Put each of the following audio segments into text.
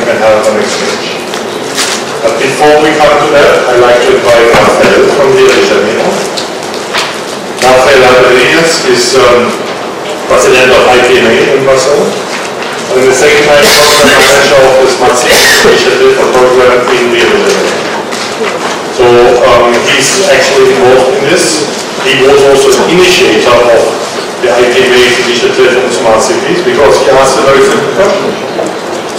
can have an exchange. But before we come to that, I'd like to invite Raphael from Rio de Janeiro. Raphael Albergarias is president of IPMA in Brazil, and at the same time program manager of the Smart City Initiative, a program in Rio de Janeiro. So he's actually involved in this. He was also the initiator of the IPMA initiative in smart cities, because he asked a very simple question.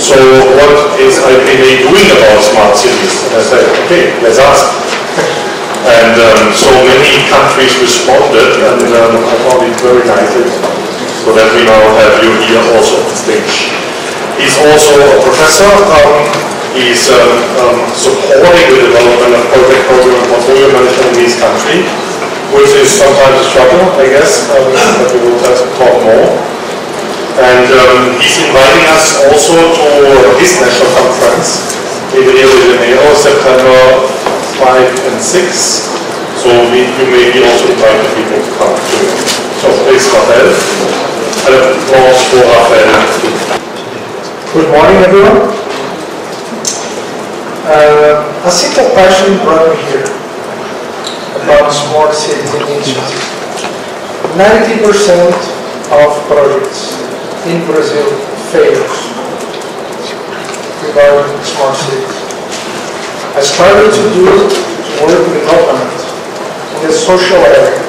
So what is IPMA doing about smart cities? And I said, okay, let's ask. And so many countries responded, and I found it very nice, so that we now have you here also on stage. He's also a professor. He's supporting the development of project program and portfolio management in his country, which is sometimes a struggle, I guess, but we will have to talk more. And he's inviting us also to his national conference in Rio de Janeiro, September 5 and 6. So you may be also inviting people to come to it. So please, Raphael. And applause for Raphael. Good morning, everyone. A simple question brought me here about smart cities initiative. 90% of projects in Brazil fails regarding smart cities. I started to work with the government in the social area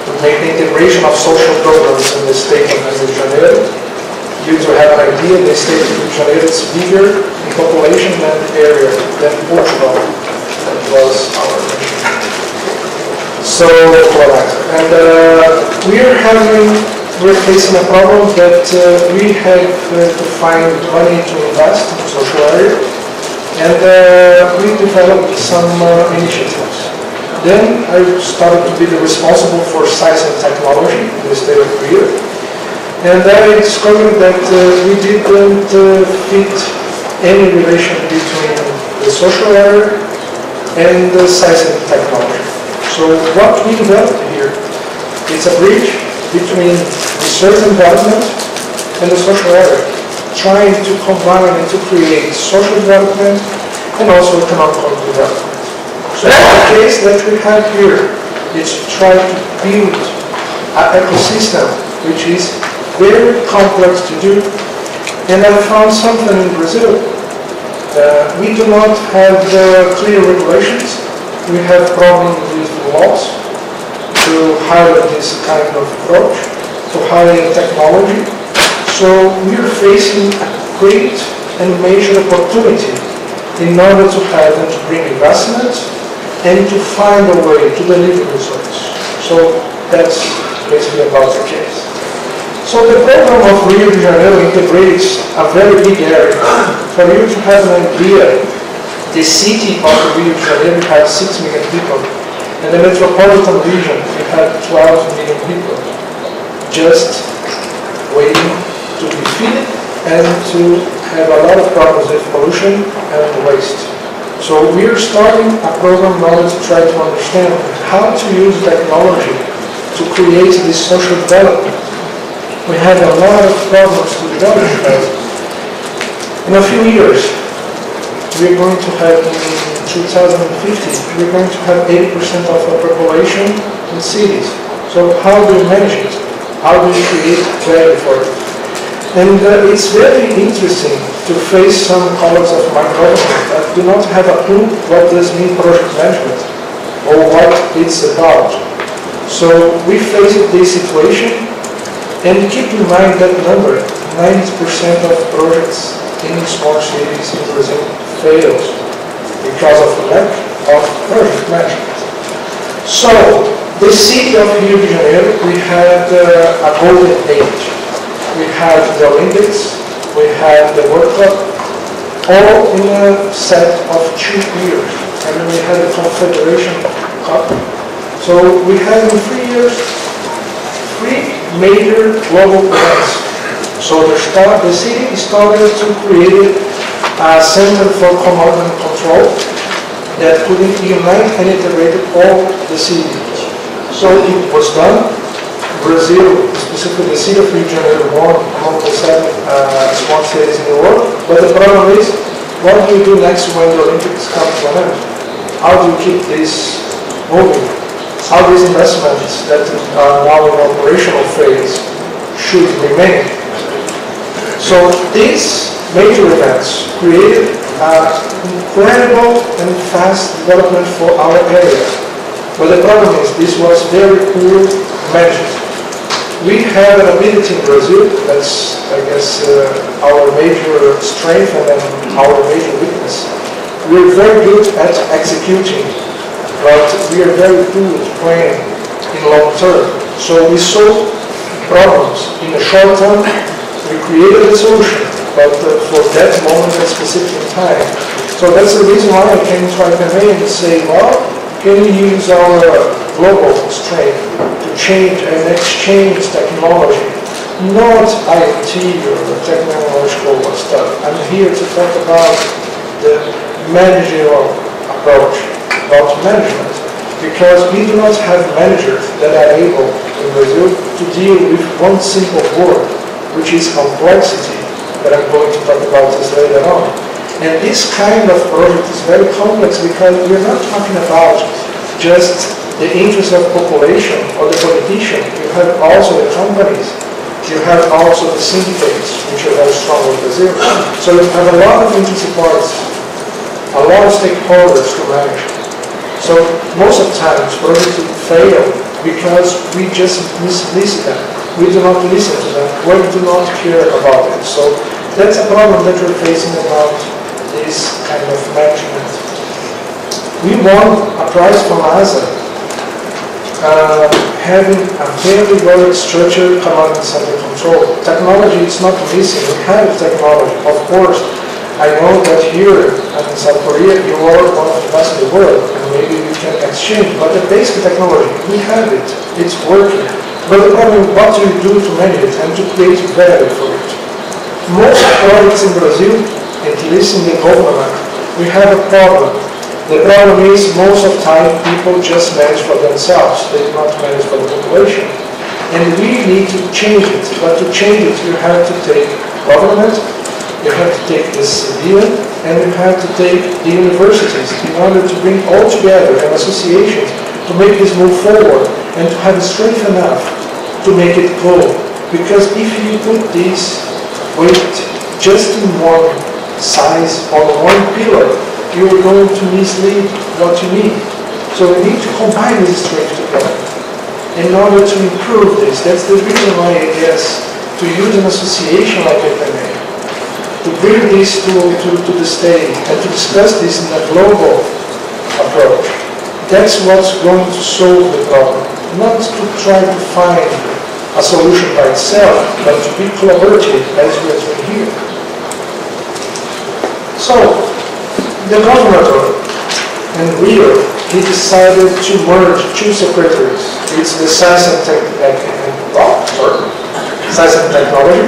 to make the integration of social programs in the state of Rio de Janeiro. You to have an idea, the state of Rio de Janeiro is bigger in population and area than Portugal. That was our mission. So, and we're facing a problem that we have to find money to invest in the social area, and we developed some initiatives. Then I started to be responsible for science and technology in the state of Rio. And I discovered that we didn't fit any relation between the social area and the science and technology. So what we developed here is a bridge between research and development and the social area, trying to combine and to create social development and also economic development. So the case that we have here is to try to build an ecosystem which is very complex to do, and I found something in Brazil. We do not have clear regulations. We have problems with laws to hire this kind of approach, to hire technology. So we are facing a great and major opportunity in order to have and to bring investments and to find a way to deliver results. So that's basically about the case. So the program of Rio de Janeiro integrates a very big area. For you to have an idea, the city of Rio de Janeiro has 6 million people, and the metropolitan region we have 12 million people, just waiting to be fed and to have a lot of problems with pollution and waste. So we are starting a program now to try to understand how to use technology to create this social development. We have a lot of problems to develop because in a few years, we're going to have, in 2050, we're going to have 80% of our population in cities. So how do we manage it? How do we create value for it? And it's very interesting to face some colleagues of my government that do not have a clue what does mean project management or what it's about. So we face this situation. And keep in mind that number, 90% of projects in smart cities in Brazil fails because of lack of project management. So, the city of Rio de Janeiro, we had a golden age. We had the Olympics, we had the World Cup, all in a set of 2 years. And then we had the Confederation Cup. So we had in 3 years, 3 major global events. So the city started to create a center for command and control that could unite and integrate all the cities. So it was done. Brazil, specifically the city of Rio de Janeiro, one among the 7 smart cities in the world. But the problem is, what do you do next when the Olympics come to an end? How do you keep this moving? How these investments that are now in operational phase should remain? So these major events created incredible and fast development for our area. But the problem is, this was very poor managed. We have an ability in Brazil, that's, I guess, our major strength and our major weakness. We're very good at executing, but we are very poor at planning in long term. So we solve problems in the short term, we created a solution, but for that moment and specific time. So that's the reason why I came to IPMA and say, well, can we use our global strength to change and exchange technology, not IT or the technological stuff. I'm here to talk about the managerial approach, about management, because we do not have managers that are able in Brazil to deal with one simple word, which is complexity, that I'm going to talk about this later on. And this kind of project is very complex because we're not talking about just the interest of population or the politician. You have also the companies, you have also the syndicates, which are very strong in Brazil. So you have a lot of interested parties, a lot of stakeholders to manage. So most of the times projects fail because we just listen them. We do not listen to them, we do not care about it. So that's a problem that we're facing about this kind of management. We won a prize from ASA, having a very well structured command and center control. Technology is not missing, we have technology. Of course, I know that here in South Korea, you are one of the best in the world, and maybe we can exchange, but the basic technology, we have it, it's working. But the problem is, what do you do to manage it and to create value for it? Most projects in Brazil, at least in the government, we have a problem. The problem is, most of the time, people just manage for themselves. They do not manage for the population. And we need to change it. But to change it, you have to take government, you have to take the civilian, and you have to take the universities in order to bring all together and associations to make this move forward and to have strength enough to make it go. Because if you put this weight just in one size or one pillar, you are going to mislead what you need. So we need to combine this strength together in order to improve this. That's the reason why I guess to use an association like IPMA, to bring this to the state and to discuss this in a global approach. That's what's going to solve the problem. Not to try to find a solution by itself, but to be collaborative as we are doing here. So, the governor in Rio, he decided to merge two secretaries. It's the Science and Technology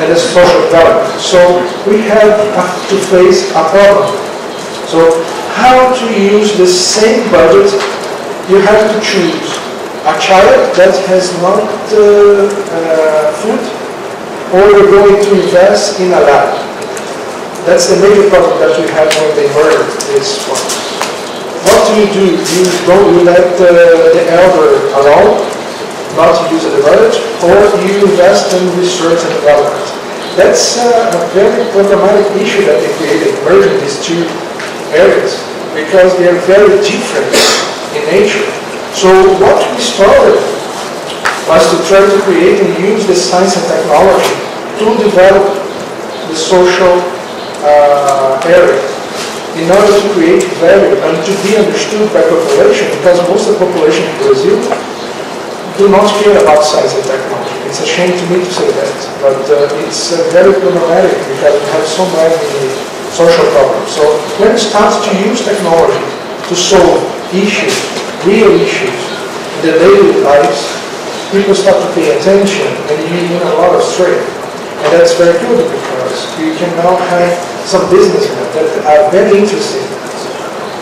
and the Social Development. So we have to face a problem. So how to use the same budget? You have to choose a child that has not food, or you're going to invest in a lab. That's the major problem that we have when they merge this one. What do? You let the elder alone, not to use the budget, or you invest in research and development. That's a very problematic issue that they created, merging these two areas, because they are very different in nature. So what we started was to try to create and use the science and technology to develop the social area in order to create value and to be understood by population, because most of the population in Brazil do not care about science and technology. It's a shame to me to say that, but it's very problematic because we have so many social problems. So when it starts to use technology to solve issues, real issues in their daily lives, people start to pay attention and you gain a lot of strength. And that's very good because you can now have some businessmen that are very interested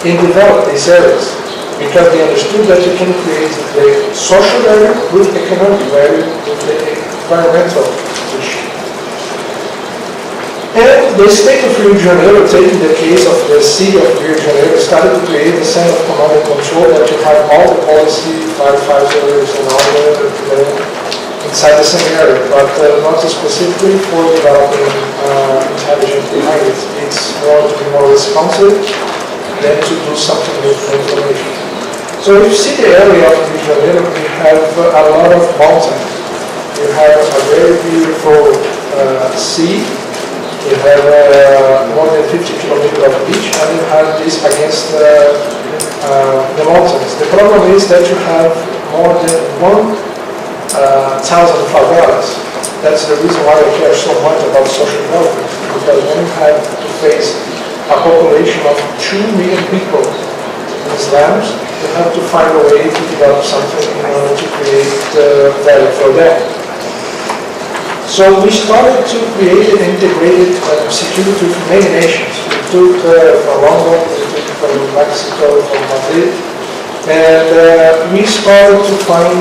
in developing these areas. because they understood that you can create the social value with economic value with the environmental issue. And the state of Rio de Janeiro, taking the case of the city of Rio de Janeiro, started to create a set of command and control that you have all the policy, firefighters and all inside the same area, but not specifically for developing intelligence behind it. It's more to be more responsive than to do something with information. So if you see the area of Rio de Janeiro, we have a lot of mountains. You have a very beautiful sea. You have more than 50 kilometers of beach, and you have this against the mountains. The problem is that you have more than 1,000 favelas. That's the reason why I care so much about social development, because when you have to face a population of 2 million people in slums, you have to find a way to develop something in order to create value for them. So we started to create an integrated security with many nations. We took from London, we took from Mexico, from Madrid, and we started to find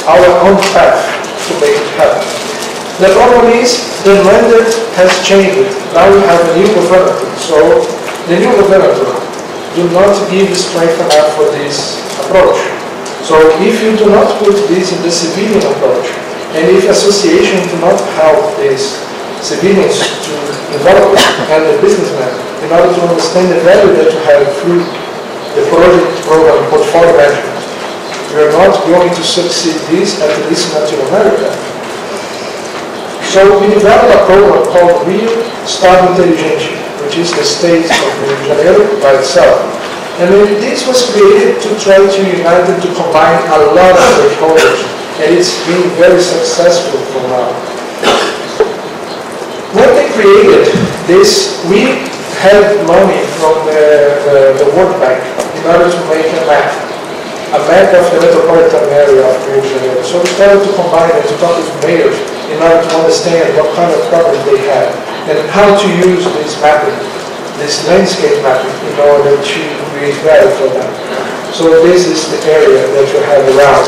our own path to make it happen. The problem is the mandate has changed. Now we have a new government. So the new government do not give strength enough for this approach. So if you do not put this in the civilian approach, and if associations do not help these civilians to develop and the businessmen in order to understand the value that you have through the project program portfolio management, we are not going to succeed this, at least in Latin America. So we developed a program called Rio Estado Inteligente, which is the state of Rio de Janeiro by itself. And this was created to try to unite and to combine a lot of stakeholders. And it's been very successful for now. When they created this, we had money from the World Bank in order to make a map of the metropolitan area of Rio de Janeiro. So we started to combine and to talk with mayors in order to understand what kind of problems they had and how to use this mapping, this landscape mapping, in order to create value for them. So this is the area that you have around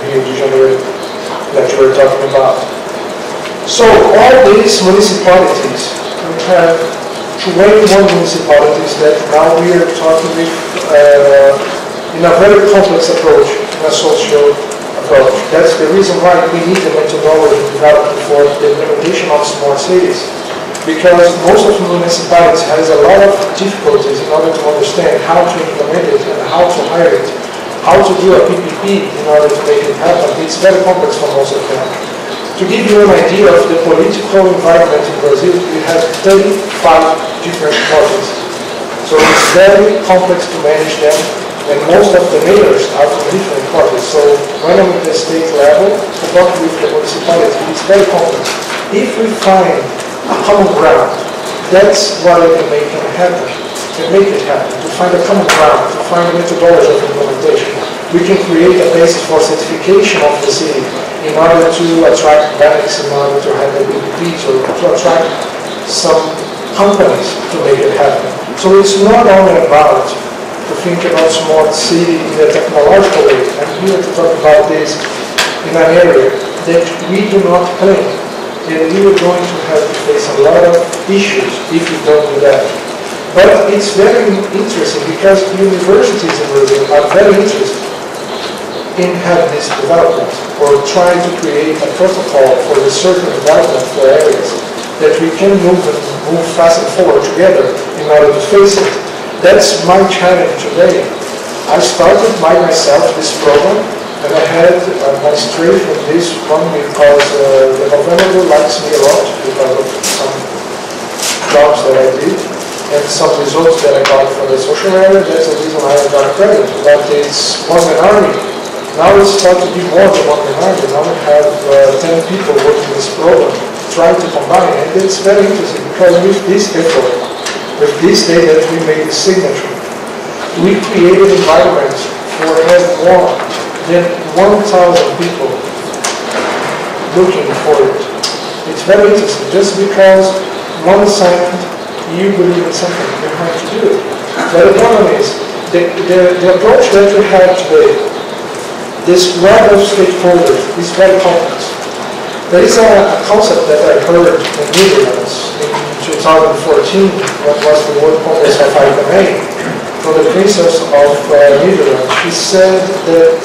Rio de Janeiro that you were talking about. So all these municipalities, we have 21 municipalities that now we are talking with in a very complex approach, in a social approach. That's the reason why we need the methodology developed for the implementation of smart cities, because most of the municipalities has a lot of difficulties in order to understand how to implement it and how to hire it, how to do a PPP in order to make it happen. It's very complex for most of them. To give you an idea of the political environment in Brazil, we have 35 different projects. So it's very complex to manage them, and most of the mayors are from different projects. So when I'm at the state level, to talk with the municipality, it's very complex. If we find a common ground, that's what it can make it happen. To find a common ground, to find a methodology of implementation. We can create a basis for certification of the city in order to attract banks, in order to have a PPP, or to attract some companies to make it happen. So it's not only about to think about smart city in a technological way. I'm here to talk about this in an area that we do not plan, and we are going to have to face a lot of issues if we don't do that. But it's very interesting because universities in Brazil are very interested in having this development or trying to create a protocol for research and development for areas that we can move fast and forward together in order to face it. That's my challenge today. I started by myself this program, and I had my strength in this one because the governor likes me a lot because of some jobs that I did and some results that I got from the social area. That's the reason why I got credit. But it's one man army. Now it's starting to be more than one man army. Now we have 10 people working this program, trying to combine, and it's very interesting because with this effort, with this day that we made the signature, we created environments for having more than 1,000 people looking for it. It's very interesting, just because one signed, you believe in something, you have to do it. But the problem is, the approach that we have today, this web of stakeholders, is very complex. There is a concept that I heard in Netherlands in 2014, what was the World Congress of IPMA, from the princess of Netherlands. She said that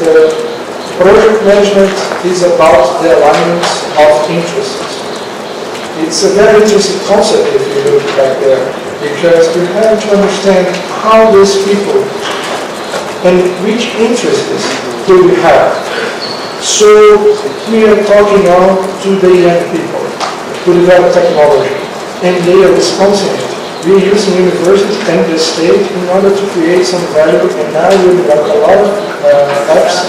project management is about the alignment of interests. It's a very interesting concept if you look back there, because you have to understand how these people and which interests do we have. So we are talking now to the young people who develop technology, and they are responsible. We are using universities and the state in order to create some value, and now we develop a lot of apps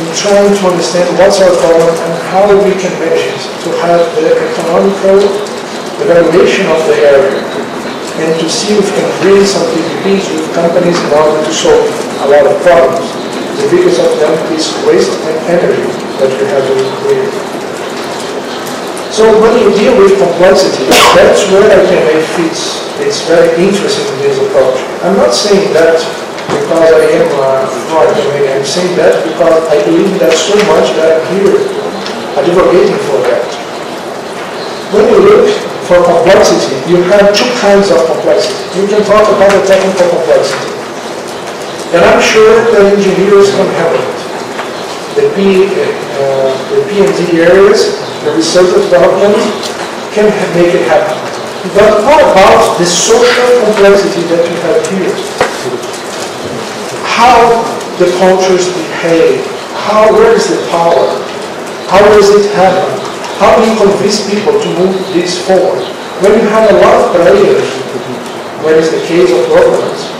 in trying to understand what's our problem and how we can manage to have the economical evaluation of the area, and to see if we can bring some PPPs with companies in order to solve a lot of problems. The biggest of them is waste and energy that we have to create. So when you deal with complexity, that's where IPMA fits. It's very interesting in this approach. I'm not saying that because I am for IPMA. I'm saying that because I believe that so much that I'm here advocating for that. When you look for complexity, you have two kinds of complexity. You can talk about the technical complexity. And I'm sure that engineers can handle it. The P&D areas, the research and development can make it happen. But what about the social complexity that we have here? How the cultures behave, where is the power, how does it happen, how do you convince people to move this forward? When you have a lot of players, where is the case of governance,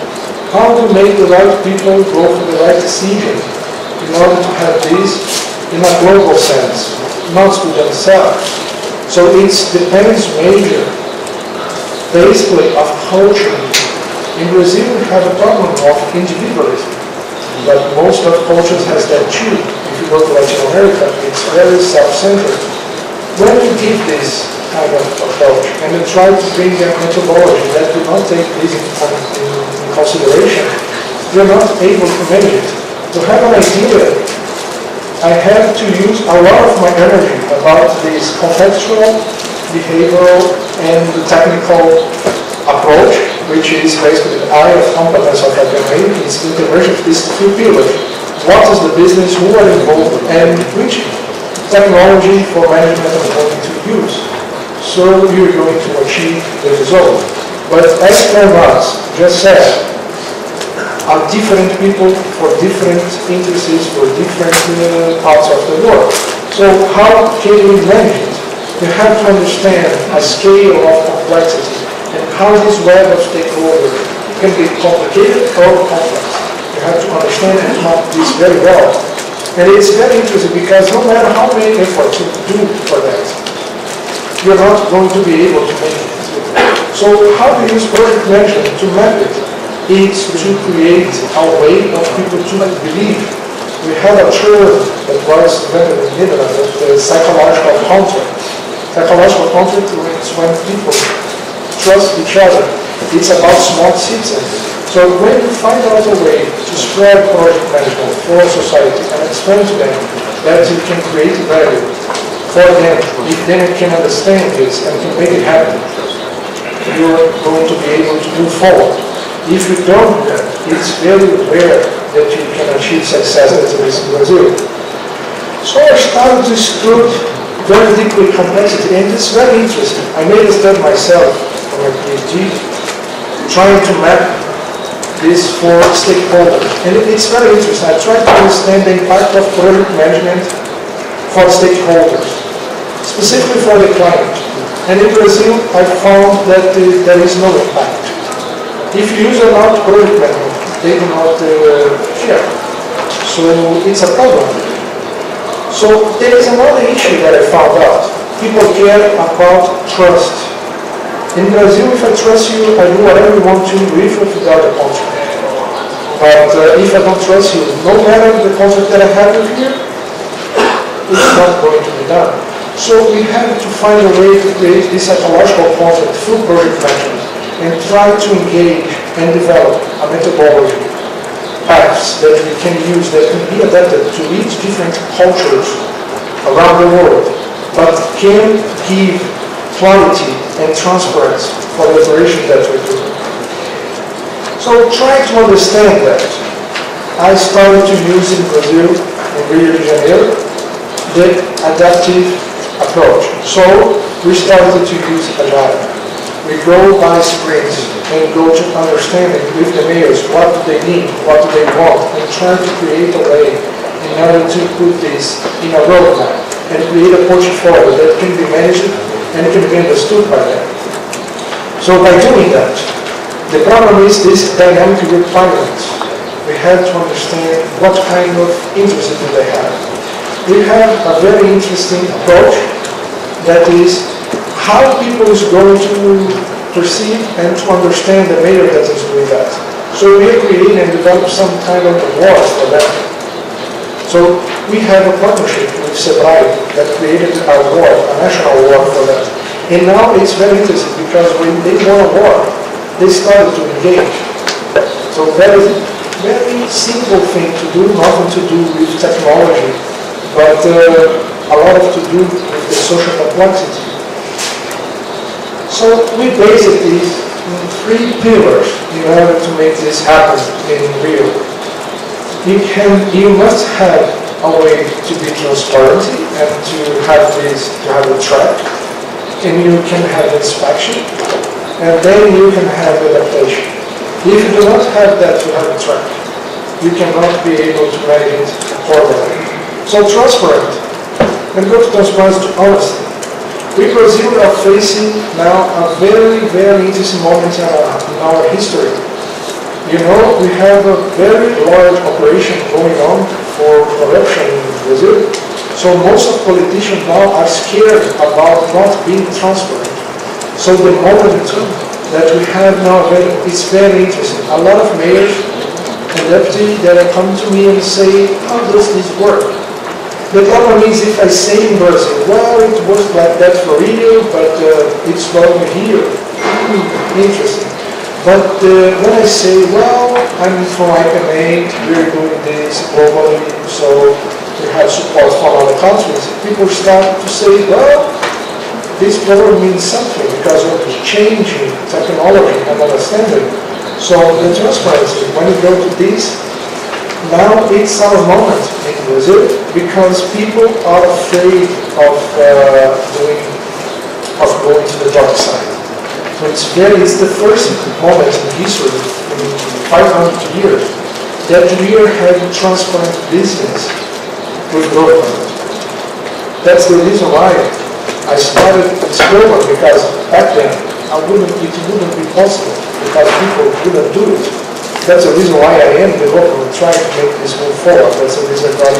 how to make the right people go for the right decision in order to have this in a global sense, not to themselves. So it depends major, basically, of culture. In Brazil, we have a problem of individualism, but most of cultures has that too. If you go to Latin America, it's very self-centered. When we give this kind of approach and we try to bring a methodology that do not take this in consideration, we are not able to manage it. To have an idea, I have to use a lot of my energy about this contextual, behavioral, and technical approach, which is basically the eye of competence of IPMA. It's the integration of these two pillars. What is the business, who are involved, and which technology for management are going to use. So you're going to achieve the result. But as for us, just said, are different people for different interests, for different parts of the world. So how can we manage it? You have to understand a scale of complexity and how this web of stakeholders can be complicated or complex. You have to understand and map this very well. And it's very interesting because no matter how many efforts you do for that, you're not going to be able to make it. So how do you use project management to map it? It's to create a way of people to believe. We had a term that was invented in Netherlands, the psychological contract. Psychological contract is when people trust each other. It's about smart citizens. So when you find out a way to spread project management for society and explain to them that you can create value for them, if they can understand this and can make it happen, you're going to be able to move forward. If you don't do that, it's very rare that you can achieve success as it is in Brazil. So I started to study very deeply complexity, and it's very interesting. I made a study myself for my PhD, trying to map this for stakeholders. And it's very interesting. I tried to understand the impact of project management for stakeholders, specifically for the client. And in Brazil, I found that there is no impact. If you use a lot of project management, they do not care. So it's a problem. So there is another issue that I found out. People care about trust. In Brazil, if I trust you, I do whatever you want to with or without a contract. But if I don't trust you, no matter the contract that I have with you, it's not going to be done. So we have to find a way to create this psychological contract through project management and try to engage and develop a methodology paths that we can use that can be adapted to each different cultures around the world, but can give quality and transparency for the operation that we do. So try to understand that. I started to use in Brazil, in Rio de Janeiro, the adaptive approach. So we started to use Agile. We go by sprints and go to understanding with the mayors what do they need, what do they want, and try to create a way in order to put this in a roadmap and create a portfolio that can be managed and can be understood by them. So by doing that, the problem is this dynamic requirements. We have to understand what kind of interest do they have. We have a very interesting approach that is how people is going to perceive and to understand the mayor that is doing that. So we are creating and develop some kind of award for that. So we have a partnership with Sebrae that created an award, a national award for that. And now it's very interesting because when they won a award, they started to engage. So very simple thing to do, nothing to do with technology, but a lot to do with the social complexity. So we basically these three pillars in order to make this happen in Rio. You must have a way to be transparent and to have a track, and you can have inspection, and then you can have adaptation. If you do not have that to have a track, you cannot be able to manage it properly. So transparent, and go to transparency to honesty. We Brazil are facing now a very, very interesting moment in our history. You know, we have a very large operation going on for corruption in Brazil. So most of politicians now are scared about not being transparent. So the moment that we have now is very interesting. A lot of mayors and deputies that come to me and say, how does this work? The problem is if I say in Brazil, well, it works like that for Rio, but it's not here. Interesting. But when I say, well, I'm from IPMA, we're doing this globally, so we have support from other countries, people start to say, well, this program means something because of the changing technology and understanding. So the transparency, when you go to this, now it's our moment in Brazil because people are afraid of going to the dark side. So it's the first moment in history, in 500 years, that we are having transparent business with government. That's the reason why I started this program, because back then it wouldn't be possible because people wouldn't do it. That's the reason why I am the government trying to make this move forward. That's the reason why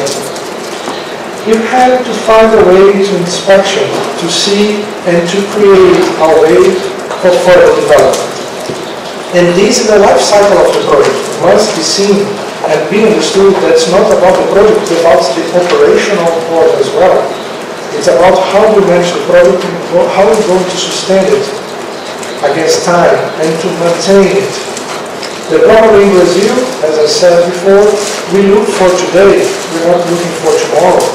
you have to find a way to inspection, to see and to create a way for further development. And this is the life cycle of the project. It must be seen and be understood that it's not about the project, it's about the operational part as well. It's about how we manage the project and how we're going to sustain it against time and to maintain it. The problem in Brazil, as I said before, we look for today, we're not looking for tomorrow.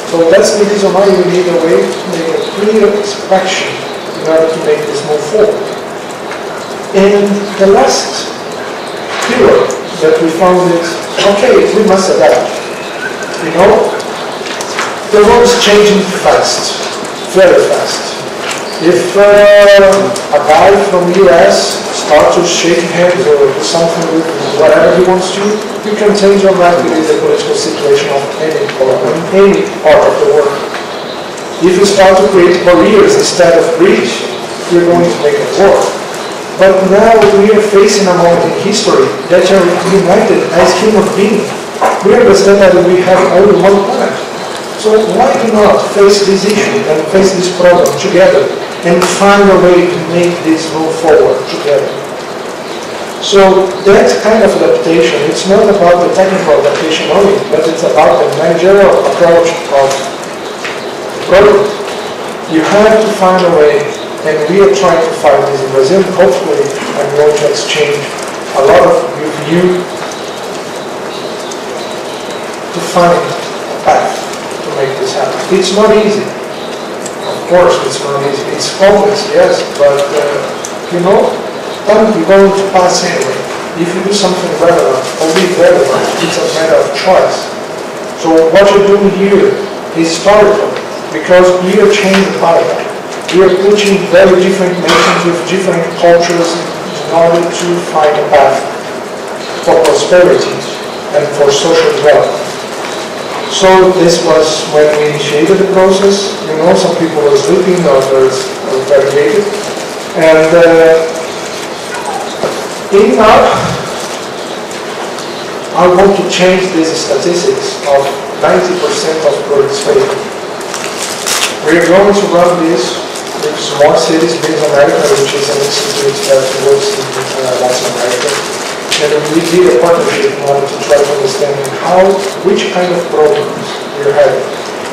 So that's the reason why we need a way to make a clear inspection in order to make this move forward. And the last pillar that we found is, okay, we must adapt. You know, the world is changing fast, very fast. If a guy from the US starts to shake hands or do something with whatever he wants to, you can change dramatically the political situation of any part of the world. If you start to create barriers instead of bridges, you're going to make it work. But now we are facing a moment in history that are united as human beings. We understand that we have only one planet. So why do not face this issue and face this problem together and find a way to make this move forward together? So that kind of adaptation, it's not about the technical adaptation only, but it's about the managerial approach of the project. You have to find a way, and we are trying to find this in Brazil. Hopefully, I'm going to exchange a lot of with you to find a path to make this happen. It's not easy. Of course, it's not easy. It's complex, yes, but time is going to pass anyway. If you do something relevant or irrelevant, it's a matter of choice. So what you're doing here is historical because we are changing the paradigm. We are putting very different nations with different cultures in order to find a path for prosperity and for social development. So this was when we initiated the process. Some people were sleeping, others were graduated. And in now, I want to change these statistics of 90% of projects failing. We're going to run this with small cities, Middle America, which is an institute that works in Latin America. And we did a partnership in order to try to understand which kind of programs we're having.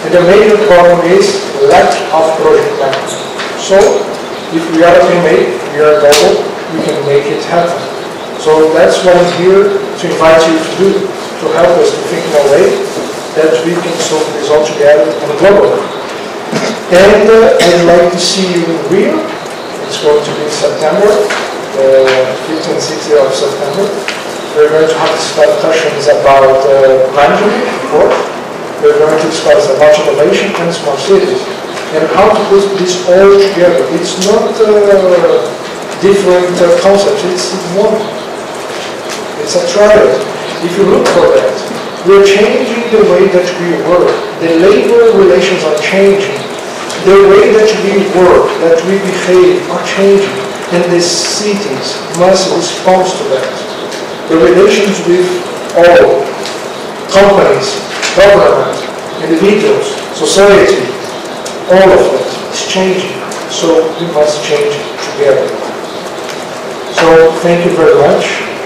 And the major problem is lack of project management. So, if we are IPMA, we are global, we can make it happen. So that's what I'm here to invite you to do, to help us to think in a way that we can solve this all together on a global level. And I'd like to see you in Rio. It's going to be in September, 15th and 16th of September. We're going to have discussions about management, of course. We're going to discuss about innovation and smart cities and how to put this all together. It's not different concepts, it's one. It's a triad. If you look for that, we're changing the way that we work. The labor relations are changing. The way that we work, that we behave are changing. And the cities must respond to that. The relations with all, companies, government, individuals, society, all of that is changing. So we must change together. So thank you very much.